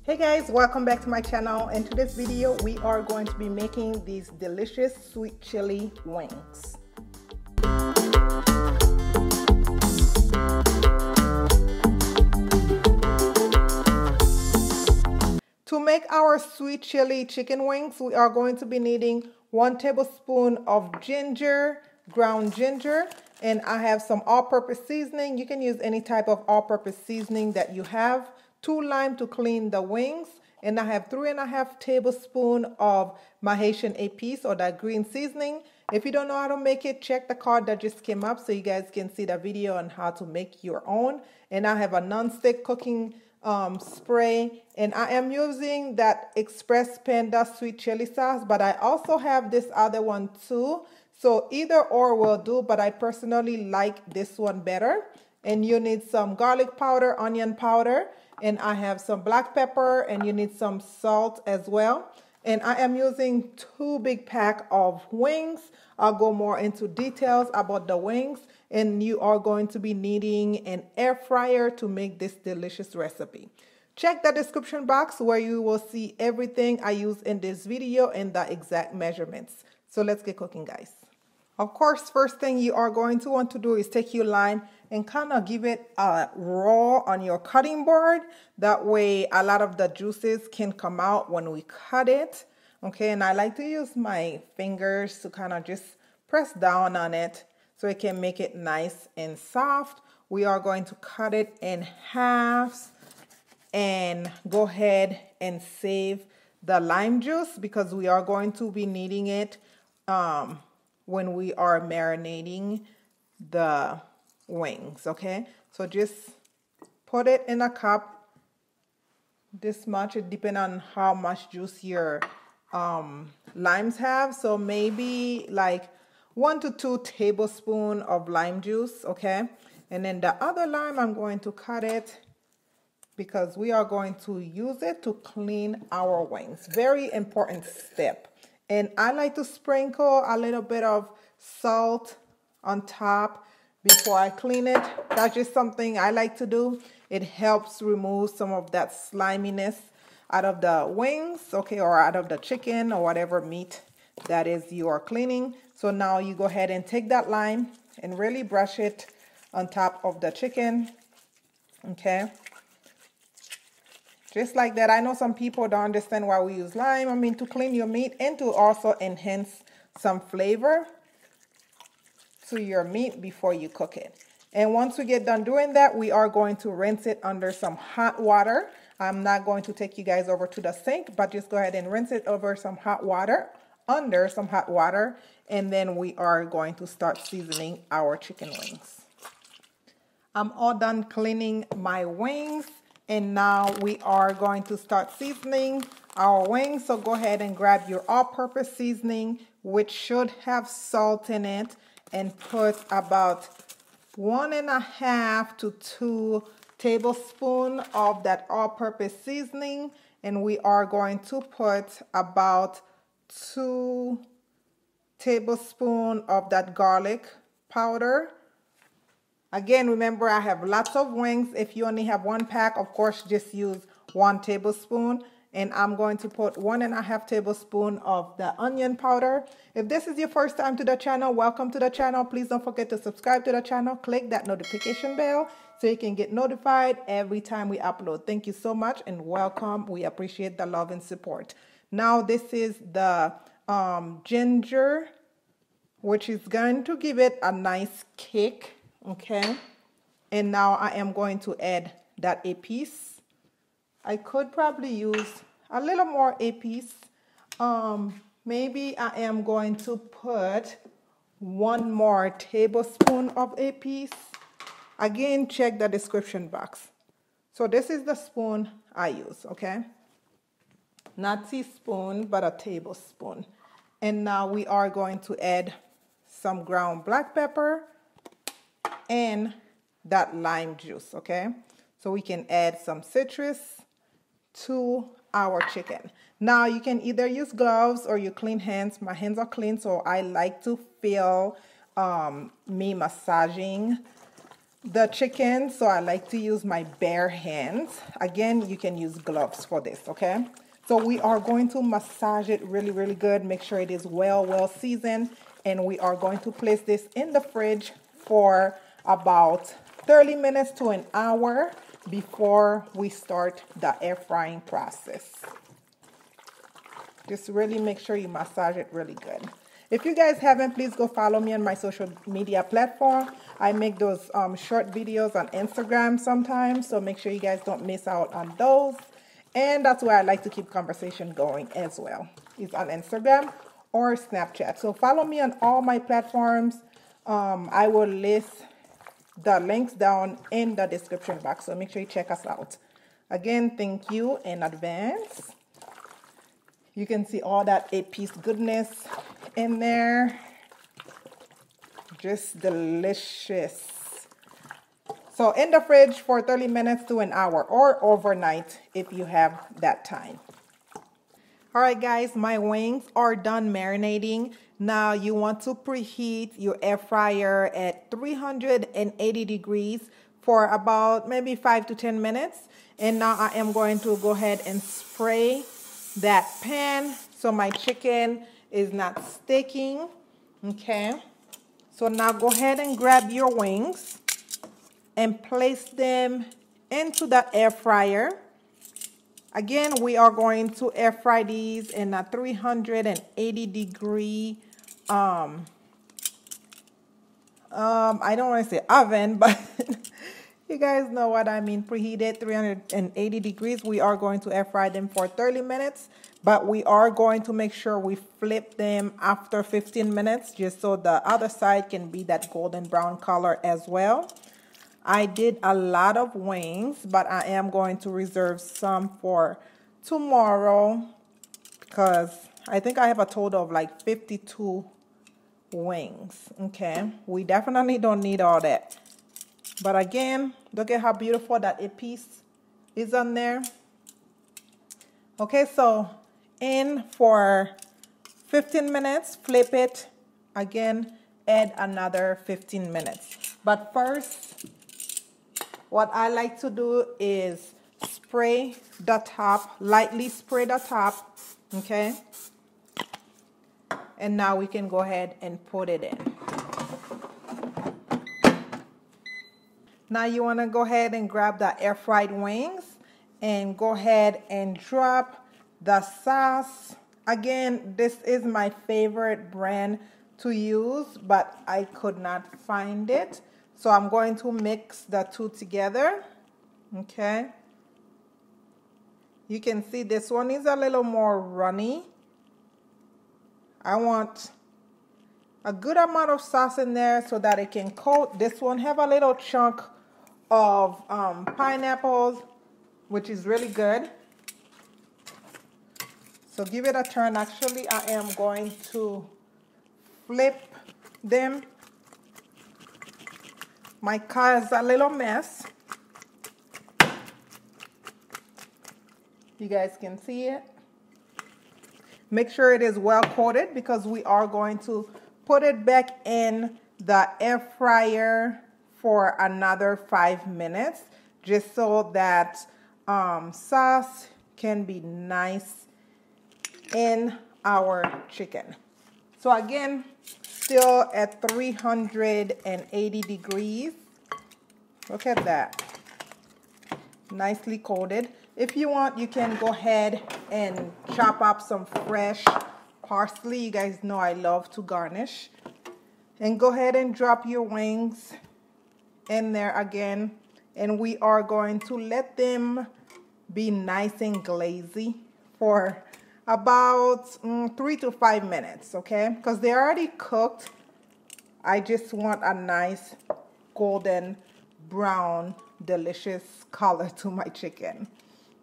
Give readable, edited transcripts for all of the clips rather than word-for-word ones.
Hey guys, welcome back to my channel. In today's video we are going to be making these delicious sweet chili wings. To make our sweet chili chicken wings, we are going to be needing 1 tablespoon of ginger, ground ginger, and I have some all-purpose seasoning. You can use any type of all-purpose seasoning that you have. 2 lime to clean the wings, and I have 3.5 tablespoons of Haitian Epis, or that green seasoning. If you don't know how to make it, check the card that just came up so you guys can see the video on how to make your own. And I have a non-stick cooking spray, and I am using that Express Panda sweet chili sauce, but I also have this other one too. So either or will do, but I personally like this one better. And you need some garlic powder, onion powder, and I have some black pepper, and you need some salt as well. And I am using 2 big pack of wings. I'll go more into details about the wings, and you are going to be needing an air fryer to make this delicious recipe. Check the description box where you will see everything I use in this video and the exact measurements. So let's get cooking, guys. Of course, first thing you are going to want to do is take your lime and kind of give it a roll on your cutting board. That way a lot of the juices can come out when we cut it. Okay, and I like to use my fingers to kind of just press down on it so it can make it nice and soft. We are going to cut it in halves and go ahead and save the lime juice because we are going to be needing it when we are marinating the wings. Okay, so just put it in a cup, this much, it depends on how much juice your limes have. So maybe like 1 to 2 tablespoons of lime juice. Okay, and then the other lime, I'm going to cut it because we are going to use it to clean our wings. Very important step. And I like to sprinkle a little bit of salt on top before I clean it. That's just something I like to do. It helps remove some of that sliminess out of the wings, okay, or out of the chicken or whatever meat that is you are cleaning. So now you go ahead and take that lime and really brush it on top of the chicken, okay? Just like that. I know some people don't understand why we use lime. I mean, to clean your meat and to also enhance some flavor to your meat before you cook it. And once we get done doing that, we are going to rinse it under some hot water. I'm not going to take you guys over to the sink, but just go ahead and rinse it over some hot water, under some hot water, and then we are going to start seasoning our chicken wings. I'm all done cleaning my wings. And now we are going to start seasoning our wings. So go ahead and grab your all-purpose seasoning, which should have salt in it, and put about 1.5 to 2 tablespoons of that all-purpose seasoning. And we are going to put about 2 tablespoons of that garlic powder. Again, remember, I have lots of wings. If you only have 1 pack, of course, just use 1 tablespoon. And I'm going to put 1.5 tablespoons of the onion powder. If this is your first time to the channel, welcome to the channel. Please don't forget to subscribe to the channel. Click that notification bell so you can get notified every time we upload. Thank you so much and welcome. We appreciate the love and support. Now, this is the ginger, which is going to give it a nice kick. Okay, and now I am going to add that Epis. I could probably use a little more Epis. Maybe I am going to put 1 more tablespoon of Epis. Again, check the description box. So this is the spoon I use, okay? Not teaspoon, but a tablespoon. And now we are going to add some ground black pepper and that lime juice, okay? So we can add some citrus to our chicken. Now you can either use gloves or you clean hands. My hands are clean, so I like to feel me massaging the chicken, so I like to use my bare hands. Again, you can use gloves for this, okay? So we are going to massage it really, really good. Make sure it is well seasoned. And we are going to place this in the fridge for about 30 minutes to an hour before we start the air frying process. Just really make sure you massage it really good. If you guys haven't, please go follow me on my social media platform. I make those short videos on Instagram sometimes, so make sure you guys don't miss out on those. And that's where I like to keep conversation going as well. It's on Instagram or Snapchat. So follow me on all my platforms. I will list the links down in the description box, so make sure you check us out. Again, thank you in advance. You can see all that Epis goodness in there. Just delicious. So in the fridge for 30 minutes to an hour or overnight if you have that time. All right, guys, my wings are done marinating. Now you want to preheat your air fryer at 380 degrees for about maybe 5 to 10 minutes. And now I am going to go ahead and spray that pan so my chicken is not sticking. Okay, so now go ahead and grab your wings and place them into the air fryer. Again, we are going to air fry these in a 380 degree I don't want to say oven, but you guys know what I mean. Preheated 380 degrees. We are going to air fry them for 30 minutes, but we are going to make sure we flip them after 15 minutes just so the other side can be that golden brown color as well. I did a lot of wings, but I am going to reserve some for tomorrow because I think I have a total of like 52 wings. Okay, we definitely don't need all that. But again, look at how beautiful that Epis is on there. Okay, so in for 15 minutes, flip it. Again, add another 15 minutes. But first, what I like to do is spray the top, lightly spray the top, okay? And now we can go ahead and put it in. Now you want to go ahead and grab the air fried wings and go ahead and drop the sauce. Again, this is my favorite brand to use, but I could not find it. So I'm going to mix the two together. Okay. You can see this one is a little more runny. I want a good amount of sauce in there so that it can coat. This one have a little chunk of pineapples, which is really good. So give it a turn. Actually, I am going to flip them. My car is a little mess. You guys can see it. Make sure it is well coated because we are going to put it back in the air fryer for another 5 minutes just so that sauce can be nice in our chicken. So again, still at 380 degrees. Look at that. Nicely coated. If you want, you can go ahead and chop up some fresh parsley. You guys know I love to garnish. And go ahead and drop your wings in there again. And we are going to let them be nice and glazy for about 3 to 5 minutes, okay? Because they're already cooked. I just want a nice golden brown delicious color to my chicken.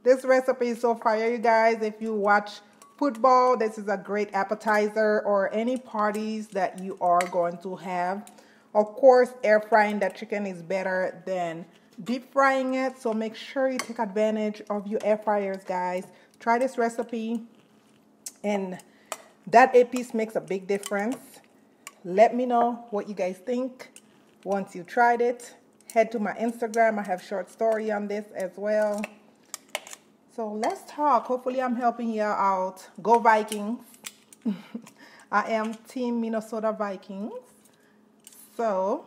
This recipe is so fire, you guys. If you watch football, this is a great appetizer, or any parties that you are going to have. Of course, air frying that chicken is better than deep frying it, so make sure you take advantage of your air fryers, guys. Try this recipe, and that Epis makes a big difference. Let me know what you guys think once you tried it. head to my Instagram. I have short story on this as well. So let's talk. Hopefully I'm helping you out. Go Vikings. I am Team Minnesota Vikings. So,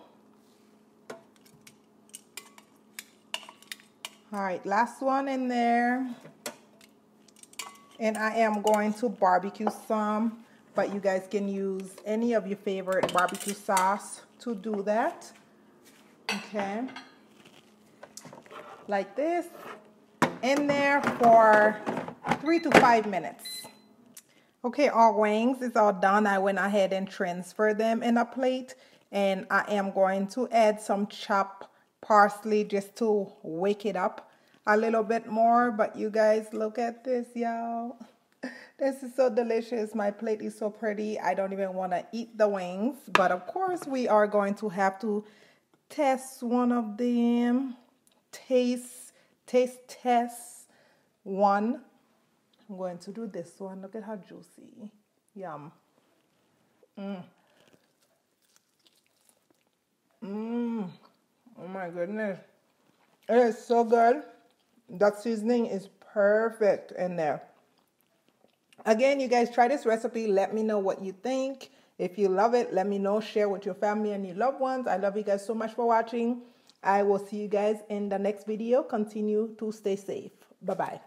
all right, last one in there. And I am going to barbecue some, but you guys can use any of your favorite barbecue sauce to do that. Okay. Like this. In there for 3 to 5 minutes. Okay, our wings is all done. I went ahead and transferred them in a plate. And I am going to add some chopped parsley just to wake it up a little bit more. But you guys, look at this, y'all. This is so delicious. My plate is so pretty. I don't even want to eat the wings. But of course, we are going to have to test one of them. Taste test one. I'm going to do this one. Look at how juicy. Yum. Oh my goodness. It is so good. That seasoning is perfect in there. Again, you guys try this recipe. Let me know what you think. If you love it, let me know. Share with your family and your loved ones. I love you guys so much for watching. I will see you guys in the next video. Continue to stay safe. Bye-bye.